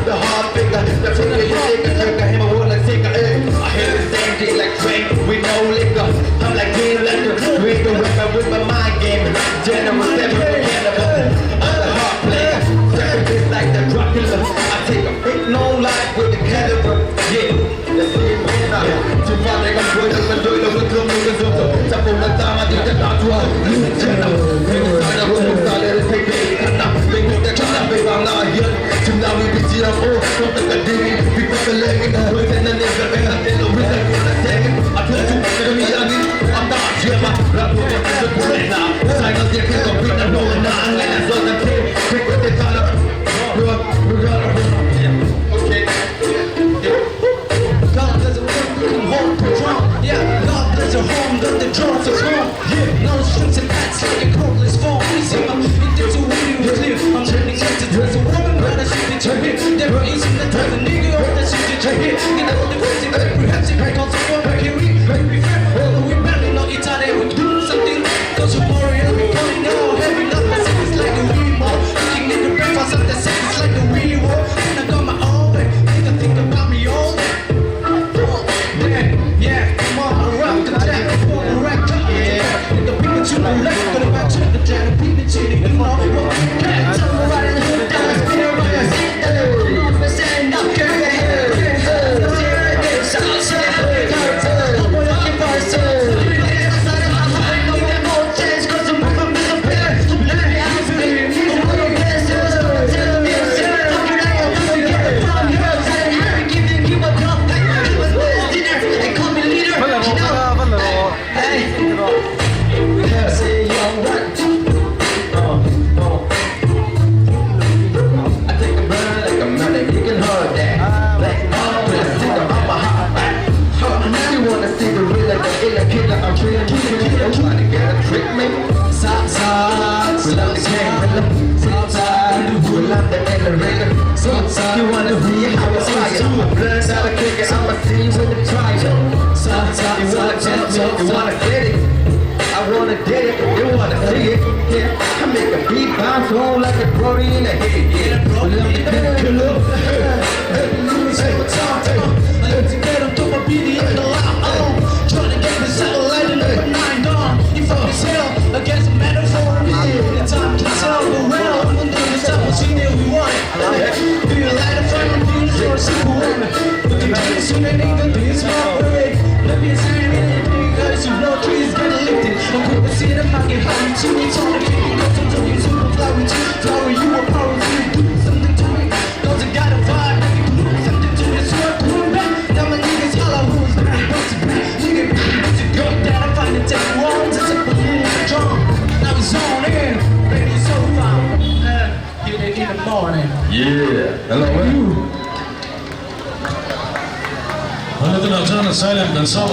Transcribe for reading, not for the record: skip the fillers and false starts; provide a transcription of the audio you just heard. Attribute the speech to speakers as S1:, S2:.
S1: The hard figure, the trigger you take a trigger, him a wood like sicker, I hear the same thing like Drake, with no liquor. I'm like Green Lantern, read the weapon with my mind game. General 7 for cannibal, I'm the hard player. Sacrifice like the Dracula, I take a big no life with the caliber. Yeah, let's see it now. Too far they gon' put up and do it over to me, cause I'm so tough on the time I do the dance to her. Niggas tryna run the solid and take it, and now they know they're tryna be on our hill. Now we be GMO, from the Kadiri, we put the leg in the hood and the nigga, and I tell the rhythm in a second. I told you, nigga, me young, I'm not Jimma, rap with the bread now. Sign up the kids, I'm beating the roll now, and that's all I'm saying. Quick with the color, okay. God bless a home to drum, yeah. God bless a home, that the drums are home, yeah. No strings and bats like a cordless phone. Easy, I'm into a video clear. I'm turning into dress a woman. Never easy to tell the nigga all that shit you hear. You know the crazy, perhaps if I call someone back here, we be fair. Well, we barely know each other, we do something. Cause tomorrow you'll be going now. Heavy love, that seems like a wee more. Looking in the breakfast of the seconds like a wee war. And I got my own way, think about me all day. Yeah, come on, I rock the jack, for the rack up. Yeah, the people to the left, gonna back to the jack, the people to the you know. Can't tell me right in the hood, down, spin around. You wanna be how it's like I'm blessed out of kick it, I'ma see you with the trial. You wanna test me, you wanna get it. I wanna get it, you wanna see it. Yeah, I make a beat bounce roll like a brody in the head. Yeah, bro, let me kill up. Say what's up, I like to get him to my BD in the loud. Trying to get the satellite in the 9 dawn. You fuck as hell against a metaphor. The time can tell, but well, I'm gonna do this time, we'll see that we want it. Super woman, but the kids soon ain't gonna be a small parade. Let me say it, because you know trees get lifted. I'm quick to see them, I get high, to me, it's on the king. Cause I'm talking super flower, flower, you are power, you do something to me. Cause I got a vibe, you can do something to me, so I'm pulling back. Now my niggas holla, who's back, what's back? Nigga, what's it good, that I find it, take walls, it's a balloon, drum. Now it's on in, baby, so far. Get it in the morning.
S2: Yeah, hello, man.
S3: Ano ito na, John, silent and sound.